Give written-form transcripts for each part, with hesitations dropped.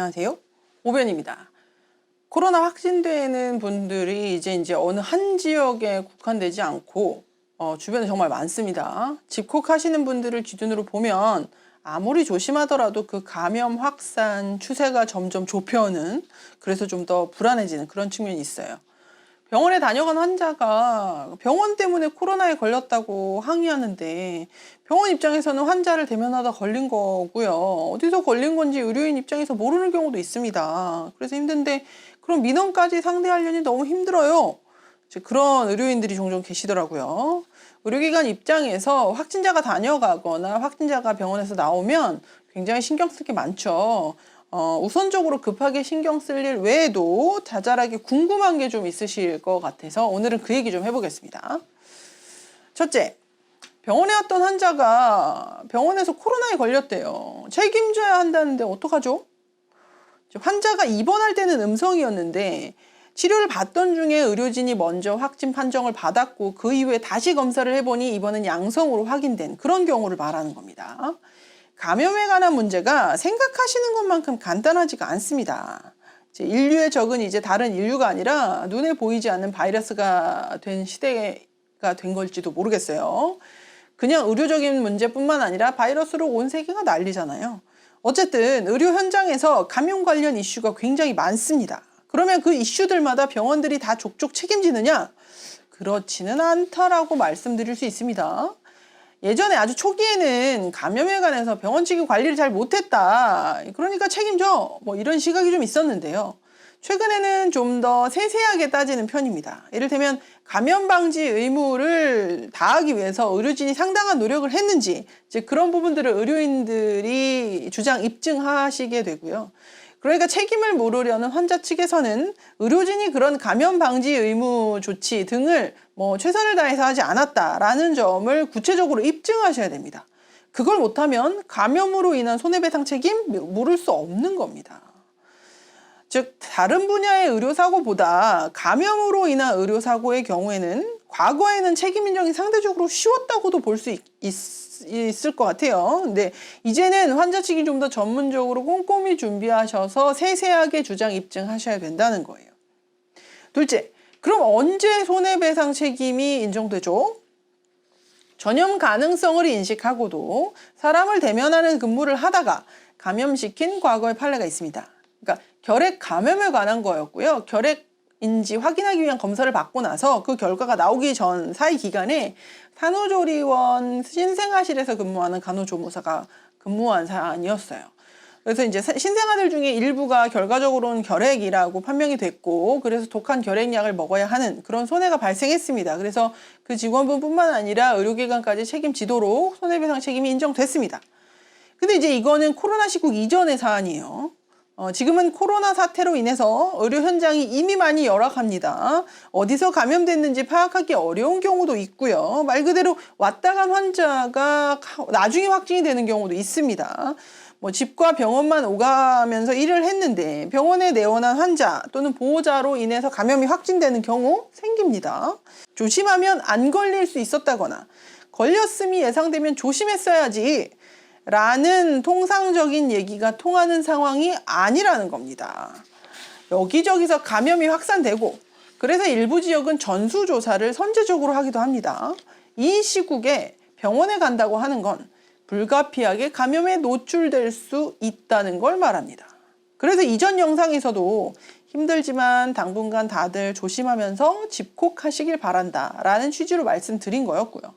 안녕하세요. 오변입니다. 코로나 확진되는 분들이 이제 어느 한 지역에 국한되지 않고 주변에 정말 많습니다. 집콕하시는 분들을 기준으로 보면 아무리 조심하더라도 그 감염 확산 추세가 점점 좁혀오는, 그래서 좀 더 불안해지는 그런 측면이 있어요. 병원에 다녀간 환자가 병원 때문에 코로나에 걸렸다고 항의하는데, 병원 입장에서는 환자를 대면하다 걸린 거고요. 어디서 걸린 건지 의료인 입장에서 모르는 경우도 있습니다. 그래서 힘든데 그럼 민원까지 상대하려니 너무 힘들어요. 그런 의료인들이 종종 계시더라고요. 의료기관 입장에서 확진자가 다녀가거나 확진자가 병원에서 나오면 굉장히 신경 쓸 게 많죠. 우선적으로 급하게 신경 쓸 일 외에도 자잘하게 궁금한 게 좀 있으실 것 같아서 오늘은 그 얘기 좀 해보겠습니다. 첫째, 병원에 왔던 환자가 병원에서 코로나에 걸렸대요. 책임져야 한다는데 어떡하죠? 환자가 입원할 때는 음성이었는데 치료를 받던 중에 의료진이 먼저 확진 판정을 받았고 그 이후에 다시 검사를 해보니 이번엔 양성으로 확인된 그런 경우를 말하는 겁니다. 감염에 관한 문제가 생각하시는 것만큼 간단하지가 않습니다. 인류의 적은 이제 다른 인류가 아니라 눈에 보이지 않는 바이러스가 된 시대가 된 걸지도 모르겠어요. 그냥 의료적인 문제뿐만 아니라 바이러스로 온 세계가 난리잖아요. 어쨌든 의료 현장에서 감염 관련 이슈가 굉장히 많습니다. 그러면 그 이슈들마다 병원들이 다 족족 책임지느냐? 그렇지는 않다라고 말씀드릴 수 있습니다. 예전에 아주 초기에는 감염에 관해서 병원 측이 관리를 잘 못했다, 그러니까 책임져, 이런 시각이 좀 있었는데요. 최근에는 좀 더 세세하게 따지는 편입니다. 예를들면 감염 방지 의무를 다하기 위해서 의료진이 상당한 노력을 했는지, 이제 그런 부분들을 의료인들이 입증하시게 되고요. 그러니까 책임을 물으려는 환자 측에서는 의료진이 그런 감염 방지 의무 조치 등을 최선을 다해서 하지 않았다라는 점을 구체적으로 입증하셔야 됩니다. 그걸 못하면 감염으로 인한 손해배상 책임 물을 수 없는 겁니다. 즉, 다른 분야의 의료사고보다 감염으로 인한 의료사고의 경우에는 과거에는 책임 인정이 상대적으로 쉬웠다고도 볼 수 있을 것 같아요. 근데 이제는 환자 측이 좀 더 전문적으로 꼼꼼히 준비하셔서 세세하게 주장 입증하셔야 된다는 거예요. 둘째, 그럼 언제 손해배상 책임이 인정되죠? 전염 가능성을 인식하고도 사람을 대면하는 근무를 하다가 감염시킨 과거의 판례가 있습니다. 그러니까 결핵 감염에 관한 거였고요. 결핵인지 확인하기 위한 검사를 받고 나서 그 결과가 나오기 전 사이 기간에 산후조리원 신생아실에서 근무하는 간호조무사가 근무한 사안이었어요. 그래서 이제 신생아들 중에 일부가 결과적으로는 결핵이라고 판명이 됐고, 그래서 독한 결핵약을 먹어야 하는 그런 손해가 발생했습니다. 그래서 그 직원분뿐만 아니라 의료기관까지 책임지도록 손해배상 책임이 인정됐습니다. 근데 이제 이거는 코로나 시국 이전의 사안이에요. 지금은 코로나 사태로 인해서 의료 현장이 이미 많이 열악합니다. 어디서 감염됐는지 파악하기 어려운 경우도 있고요. 말 그대로 왔다 간 환자가 나중에 확진이 되는 경우도 있습니다. 집과 병원만 오가면서 일을 했는데 병원에 내원한 환자 또는 보호자로 인해서 감염이 확진되는 경우 생깁니다. 조심하면 안 걸릴 수 있었다거나 걸렸음이 예상되면 조심했어야지 라는 통상적인 얘기가 통하는 상황이 아니라는 겁니다. 여기저기서 감염이 확산되고, 그래서 일부 지역은 전수조사를 선제적으로 하기도 합니다. 이 시국에 병원에 간다고 하는 건 불가피하게 감염에 노출될 수 있다는 걸 말합니다. 그래서 이전 영상에서도 힘들지만 당분간 다들 조심하면서 집콕하시길 바란다 라는 취지로 말씀드린 거였고요.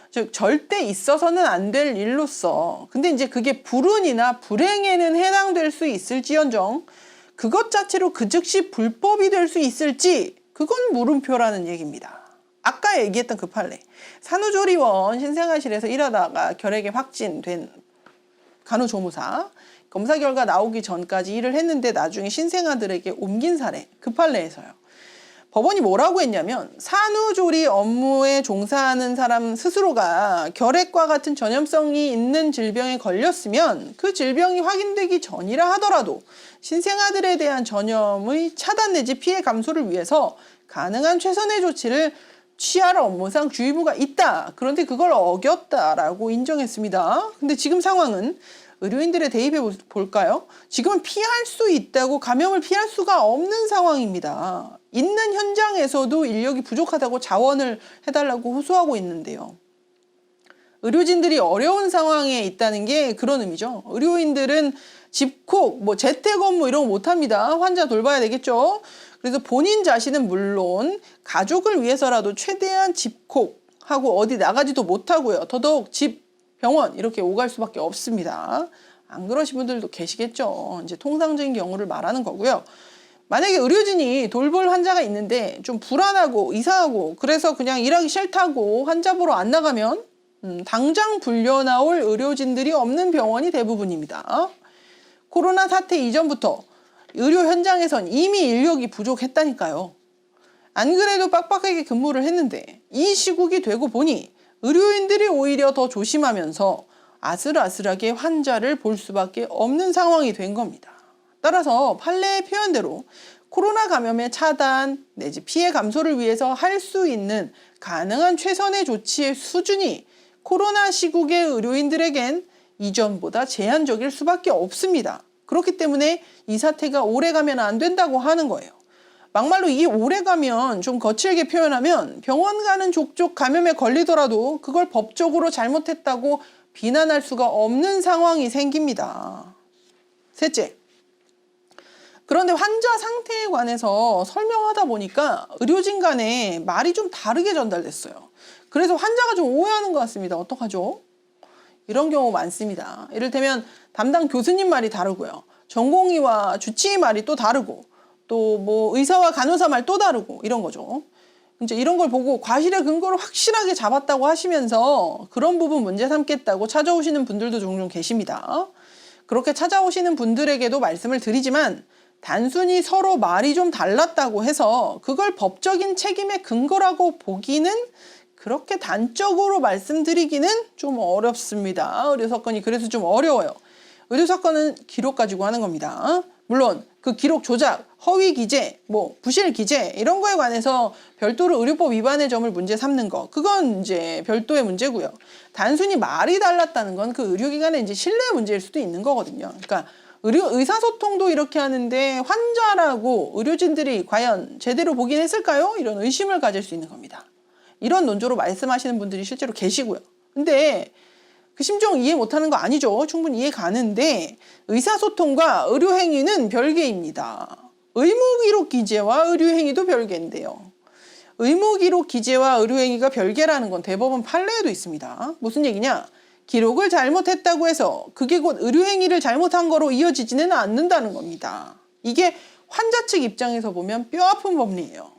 즉, 절대 있어서는 안 될 일로서, 근데 이제 그게 불운이나 불행에는 해당될 수 있을지언정 그것 자체로 그 즉시 불법이 될 수 있을지, 그건 물음표라는 얘기입니다. 아까 얘기했던 그 판례, 산후조리원 신생아실에서 일하다가 결핵에 확진된 간호조무사, 검사 결과 나오기 전까지 일을 했는데 나중에 신생아들에게 옮긴 사례, 그 판례에서요. 법원이 뭐라고 했냐면, 산후조리 업무에 종사하는 사람 스스로가 결핵과 같은 전염성이 있는 질병에 걸렸으면 그 질병이 확인되기 전이라 하더라도 신생아들에 대한 전염의 차단 내지 피해 감소를 위해서 가능한 최선의 조치를 취할 업무상 주의부가 있다. 그런데 그걸 어겼다라고 인정했습니다. 근데 지금 상황은 의료인들의 대입해 볼까요? 지금은 피할 수 있다고 감염을 피할 수가 없는 상황입니다. 있는 현장에서도 인력이 부족하다고 자원을 해달라고 호소하고 있는데요. 의료진들이 어려운 상황에 있다는 게 그런 의미죠. 의료인들은 집콕, 재택업무 이런 거 못합니다. 환자 돌봐야 되겠죠. 그래서 본인 자신은 물론 가족을 위해서라도 최대한 집콕하고 어디 나가지도 못하고요. 더더욱 집, 병원 이렇게 오갈 수밖에 없습니다. 안 그러신 분들도 계시겠죠. 이제 통상적인 경우를 말하는 거고요. 만약에 의료진이 돌볼 환자가 있는데 좀 불안하고 이상하고 그래서 그냥 일하기 싫다고 환자 보러 안 나가면 당장 불려 나올 의료진들이 없는 병원이 대부분입니다. 코로나 사태 이전부터 의료 현장에선 이미 인력이 부족했다니까요. 안 그래도 빡빡하게 근무를 했는데 이 시국이 되고 보니 의료인들이 오히려 더 조심하면서 아슬아슬하게 환자를 볼 수밖에 없는 상황이 된 겁니다. 따라서 판례의 표현대로 코로나 감염의 차단 내지 피해 감소를 위해서 할 수 있는 가능한 최선의 조치의 수준이 코로나 시국의 의료인들에겐 이전보다 제한적일 수밖에 없습니다. 그렇기 때문에 이 사태가 오래가면 안 된다고 하는 거예요. 막말로 이게 오래가면 좀 거칠게 표현하면 병원 가는 족족 감염에 걸리더라도 그걸 법적으로 잘못했다고 비난할 수가 없는 상황이 생깁니다. 셋째, 그런데 환자 상태에 관해서 설명하다 보니까 의료진 간에 말이 좀 다르게 전달됐어요. 그래서 환자가 좀 오해하는 것 같습니다. 어떡하죠? 이런 경우 많습니다. 이를테면 담당 교수님 말이 다르고요. 전공의와 주치의 말이 또 다르고 또 의사와 간호사 말 또 다르고 이런 거죠. 이제 이런 걸 보고 과실의 근거를 확실하게 잡았다고 하시면서 그런 부분 문제 삼겠다고 찾아오시는 분들도 종종 계십니다. 그렇게 찾아오시는 분들에게도 말씀을 드리지만 단순히 서로 말이 좀 달랐다고 해서 그걸 법적인 책임의 근거라고 보기는 그렇게 단적으로 말씀드리기는 좀 어렵습니다. 의료사건이 그래서 좀 어려워요. 의료사건은 기록 가지고 하는 겁니다. 물론 그 기록 조작, 허위 기재, 부실 기재 이런 거에 관해서 별도로 의료법 위반의 점을 문제 삼는 거 그건 이제 별도의 문제고요. 단순히 말이 달랐다는 건 그 의료기관의 이제 신뢰 문제일 수도 있는 거거든요. 그러니까 의사소통도 이렇게 하는데 환자라고 의료진들이 과연 제대로 보긴 했을까요? 이런 의심을 가질 수 있는 겁니다. 이런 논조로 말씀하시는 분들이 실제로 계시고요. 근데 그 심정 이해 못하는 거 아니죠. 충분히 이해 가는데 의사소통과 의료행위는 별개입니다. 의무기록 기재와 의료행위도 별개인데요. 의무기록 기재와 의료행위가 별개라는 건 대법원 판례에도 있습니다. 무슨 얘기냐? 기록을 잘못했다고 해서 그게 곧 의료행위를 잘못한 거로 이어지지는 않는다는 겁니다. 이게 환자 측 입장에서 보면 뼈아픈 법리예요.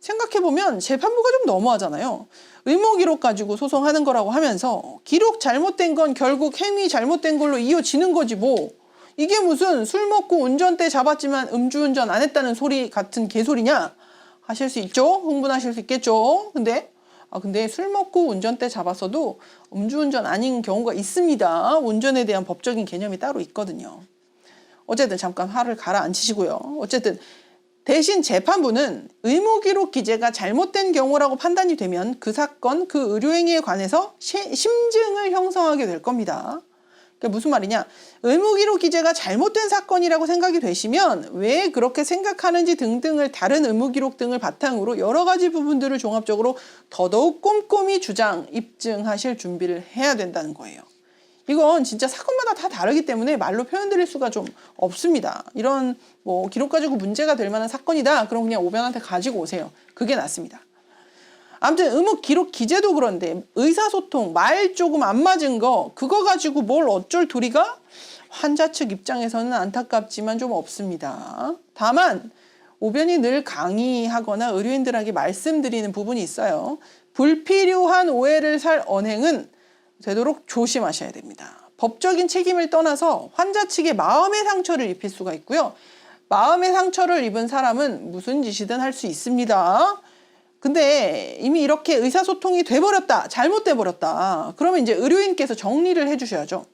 생각해보면 재판부가 좀 너무하잖아요. 의무기록 가지고 소송하는 거라고 하면서 기록 잘못된 건 결국 행위 잘못된 걸로 이어지는 거지 뭐. 이게 무슨 술 먹고 운전대 잡았지만 음주운전 안 했다는 소리 같은 개소리냐 하실 수 있죠. 흥분하실 수 있겠죠. 근데 술 먹고 운전대 잡았어도 음주운전 아닌 경우가 있습니다. 운전에 대한 법적인 개념이 따로 있거든요. 어쨌든 잠깐 화를 가라앉히시고요. 어쨌든 대신 재판부는 의무기록 기재가 잘못된 경우라고 판단이 되면 그 사건, 그 의료행위에 관해서 심증을 형성하게 될 겁니다. 그러니까 무슨 말이냐? 의무기록 기재가 잘못된 사건이라고 생각이 되시면 왜 그렇게 생각하는지 등등을 다른 의무기록 등을 바탕으로 여러 가지 부분들을 종합적으로 더더욱 꼼꼼히 주장, 입증하실 준비를 해야 된다는 거예요. 이건 진짜 사건마다 다 다르기 때문에 말로 표현드릴 수가 좀 없습니다. 이런 기록 가지고 문제가 될 만한 사건이다. 그럼 그냥 오변한테 가지고 오세요. 그게 낫습니다. 아무튼 의무 기록 기재도 그런데 의사소통, 말 조금 안 맞은 거 그거 가지고 뭘 어쩔 도리가 환자 측 입장에서는 안타깝지만 좀 없습니다. 다만 오변이 늘 강의하거나 의료인들에게 말씀드리는 부분이 있어요. 불필요한 오해를 살 언행은 되도록 조심하셔야 됩니다. 법적인 책임을 떠나서 환자 측의 마음의 상처를 입힐 수가 있고요. 마음의 상처를 입은 사람은 무슨 짓이든 할 수 있습니다. 근데 이미 이렇게 의사소통이 돼버렸다, 잘못돼버렸다. 그러면 이제 의료인께서 정리를 해주셔야죠.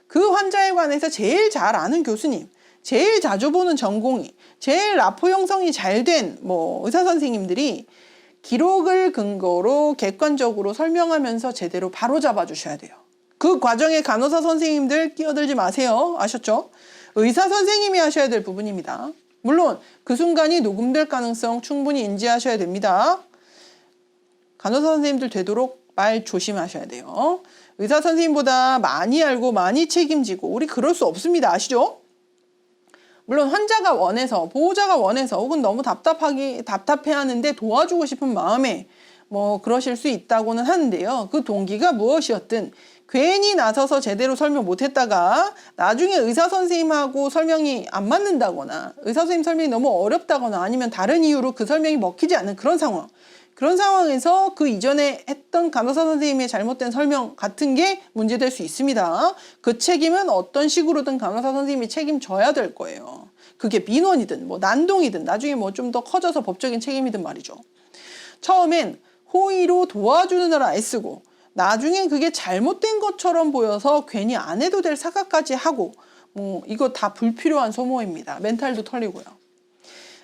그 환자에 관해서 제일 잘 아는 교수님, 제일 자주 보는 전공의, 제일 라포 형성이 잘 된 의사 선생님들이 기록을 근거로 객관적으로 설명하면서 제대로 바로잡아 주셔야 돼요. 그 과정에 간호사 선생님들 끼어들지 마세요. 아셨죠? 의사 선생님이 하셔야 될 부분입니다. 물론 그 순간이 녹음될 가능성 충분히 인지하셔야 됩니다. 간호사 선생님들 되도록 말 조심하셔야 돼요. 의사 선생님보다 많이 알고 많이 책임지고 우리 그럴 수 없습니다. 아시죠? 물론 환자가 원해서, 보호자가 원해서 혹은 너무 답답해하는데 도와주고 싶은 마음에 뭐 그러실 수 있다고는 하는데요. 그 동기가 무엇이었든 괜히 나서서 제대로 설명 못했다가 나중에 의사 선생님하고 설명이 안 맞는다거나 의사 선생님 설명이 너무 어렵다거나 아니면 다른 이유로 그 설명이 먹히지 않는 그런 상황. 그런 상황에서 그 이전에 했던 간호사 선생님의 잘못된 설명 같은 게 문제될 수 있습니다. 그 책임은 어떤 식으로든 간호사 선생님이 책임져야 될 거예요. 그게 민원이든 뭐 난동이든 나중에 뭐 좀 더 커져서 법적인 책임이든 말이죠. 처음엔 호의로 도와주느라 애쓰고 나중에 그게 잘못된 것처럼 보여서 괜히 안 해도 될 사과까지 하고 뭐 이거 다 불필요한 소모입니다. 멘탈도 털리고요.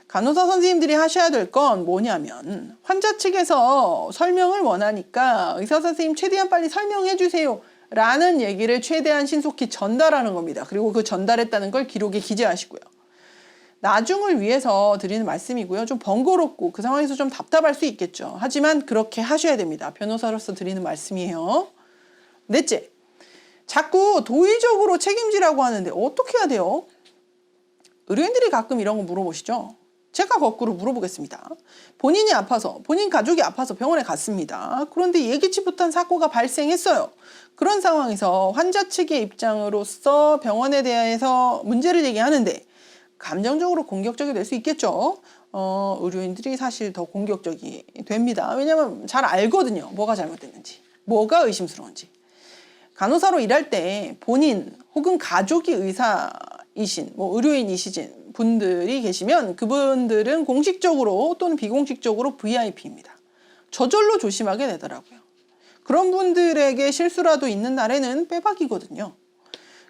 간호사 선생님들이 하셔야 될 건 뭐냐면 환자 측에서 설명을 원하니까 의사 선생님 최대한 빨리 설명해 주세요 라는 얘기를 최대한 신속히 전달하는 겁니다. 그리고 그 전달했다는 걸 기록에 기재하시고요. 나중을 위해서 드리는 말씀이고요. 좀 번거롭고 그 상황에서 좀 답답할 수 있겠죠. 하지만 그렇게 하셔야 됩니다. 변호사로서 드리는 말씀이에요. 넷째, 자꾸 도의적으로 책임지라고 하는데 어떻게 해야 돼요? 의료인들이 가끔 이런 거 물어보시죠. 제가 거꾸로 물어보겠습니다. 본인이 아파서, 본인 가족이 아파서 병원에 갔습니다. 그런데 예기치 못한 사고가 발생했어요. 그런 상황에서 환자 측의 입장으로서 병원에 대해서 문제를 제기하는데 감정적으로 공격적이 될 수 있겠죠. 의료인들이 사실 더 공격적이 됩니다. 왜냐하면 잘 알거든요. 뭐가 잘못됐는지, 뭐가 의심스러운지. 간호사로 일할 때 본인 혹은 가족이 의사이신, 뭐 의료인이신 분들이 계시면 그분들은 공식적으로 또는 비공식적으로 VIP입니다. 저절로 조심하게 되더라고요. 그런 분들에게 실수라도 있는 날에는 빼박이거든요.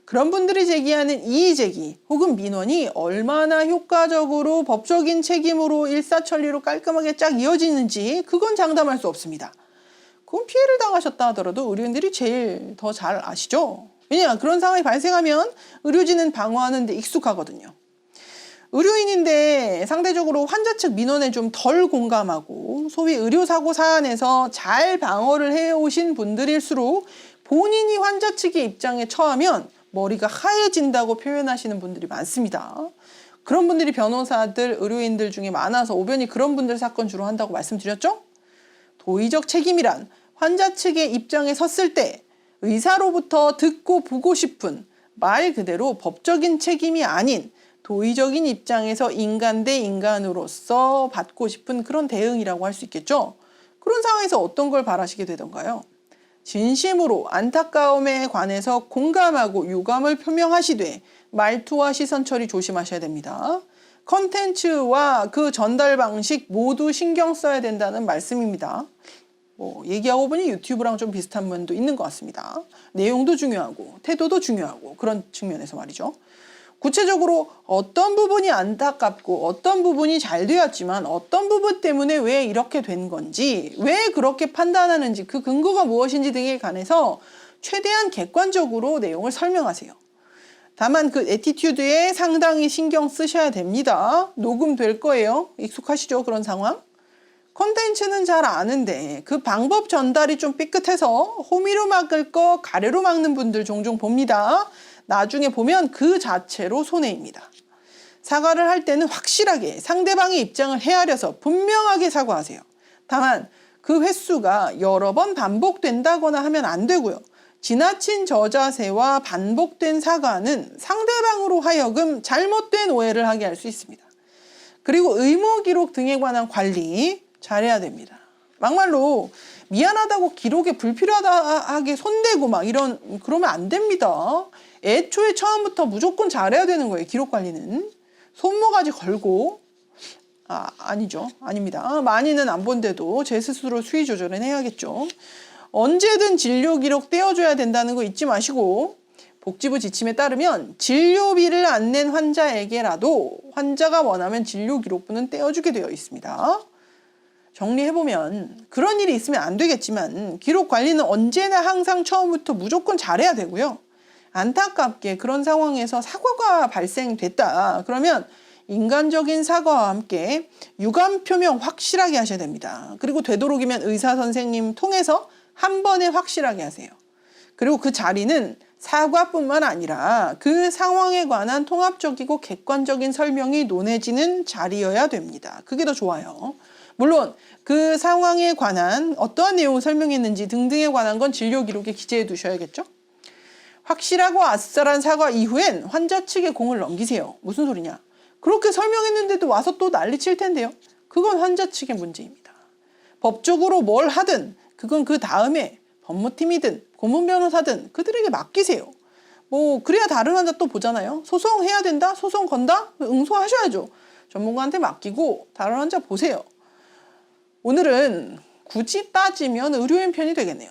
그런 분들이 제기하는 이의제기 혹은 민원이 얼마나 효과적으로 법적인 책임으로 일사천리로 깔끔하게 쫙 이어지는지 그건 장담할 수 없습니다. 그건 피해를 당하셨다 하더라도 의료인들이 제일 더 잘 아시죠. 왜냐 그런 상황이 발생하면 의료진은 방어하는 데 익숙하거든요. 의료인인데 상대적으로 환자 측 민원에 좀 덜 공감하고 소위 의료사고 사안에서 잘 방어를 해오신 분들일수록 본인이 환자 측의 입장에 처하면 머리가 하얘진다고 표현하시는 분들이 많습니다. 그런 분들이 변호사들, 의료인들 중에 많아서 오변이 그런 분들 사건 주로 한다고 말씀드렸죠? 도의적 책임이란 환자 측의 입장에 섰을 때 의사로부터 듣고 보고 싶은 말 그대로 법적인 책임이 아닌 도의적인 입장에서 인간 대 인간으로서 받고 싶은 그런 대응이라고 할 수 있겠죠? 그런 상황에서 어떤 걸 바라시게 되던가요? 진심으로 안타까움에 관해서 공감하고 유감을 표명하시되 말투와 시선 처리 조심하셔야 됩니다. 컨텐츠와 그 전달 방식 모두 신경 써야 된다는 말씀입니다. 뭐 얘기하고 보니 유튜브랑 좀 비슷한 면도 있는 것 같습니다. 내용도 중요하고 태도도 중요하고 그런 측면에서 말이죠. 구체적으로 어떤 부분이 안타깝고 어떤 부분이 잘 되었지만 어떤 부분 때문에 왜 이렇게 된 건지 왜 그렇게 판단하는지 그 근거가 무엇인지 등에 관해서 최대한 객관적으로 내용을 설명하세요. 다만 그 애티튜드에 상당히 신경 쓰셔야 됩니다. 녹음될 거예요. 익숙하시죠? 그런 상황. 콘텐츠는 잘 아는데 그 방법 전달이 좀 삐끗해서 호미로 막을 거 가래로 막는 분들 종종 봅니다. 나중에 보면 그 자체로 손해입니다. 사과를 할 때는 확실하게 상대방의 입장을 헤아려서 분명하게 사과하세요. 다만 그 횟수가 여러 번 반복된다거나 하면 안 되고요. 지나친 저자세와 반복된 사과는 상대방으로 하여금 잘못된 오해를 하게 할 수 있습니다. 그리고 의무 기록 등에 관한 관리 잘해야 됩니다. 막말로 미안하다고 기록에 불필요하게 손대고 막 그러면 안 됩니다. 애초에 처음부터 무조건 잘해야 되는 거예요. 기록 관리는. 손모가지 걸고 아니죠. 아닙니다. 많이는 안 본데도 제 스스로 수위 조절은 해야겠죠. 언제든 진료 기록 떼어줘야 된다는 거 잊지 마시고 복지부 지침에 따르면 진료비를 안 낸 환자에게라도 환자가 원하면 진료 기록부는 떼어주게 되어 있습니다. 정리해보면 그런 일이 있으면 안 되겠지만 기록 관리는 언제나 항상 처음부터 무조건 잘해야 되고요. 안타깝게 그런 상황에서 사고가 발생됐다. 그러면 인간적인 사과와 함께 유감 표명 확실하게 하셔야 됩니다. 그리고 되도록이면 의사 선생님 통해서 한 번에 확실하게 하세요. 그리고 그 자리는 사과뿐만 아니라 그 상황에 관한 통합적이고 객관적인 설명이 논해지는 자리여야 됩니다. 그게 더 좋아요. 물론 그 상황에 관한 어떠한 내용을 설명했는지 등등에 관한 건 진료 기록에 기재해 두셔야겠죠. 확실하고 아싸란 사과 이후엔 환자 측에 공을 넘기세요. 무슨 소리냐? 그렇게 설명했는데도 와서 또 난리 칠 텐데요. 그건 환자 측의 문제입니다. 법적으로 뭘 하든 그건 그 다음에 법무팀이든 고문 변호사든 그들에게 맡기세요. 뭐 그래야 다른 환자 또 보잖아요. 소송해야 된다? 소송 건다? 응소하셔야죠. 전문가한테 맡기고 다른 환자 보세요. 오늘은 굳이 따지면 의료인 편이 되겠네요.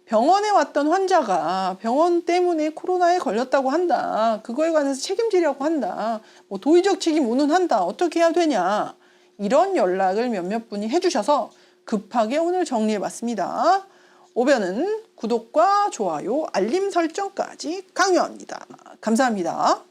병원에 왔던 환자가 병원 때문에 코로나에 걸렸다고 한다. 그거에 관해서 책임지려고 한다. 뭐 도의적 책임 운운한다. 어떻게 해야 되냐. 이런 연락을 몇몇 분이 해주셔서 급하게 오늘 정리해봤습니다. 오변은 구독과 좋아요, 알림 설정까지 강요합니다. 감사합니다.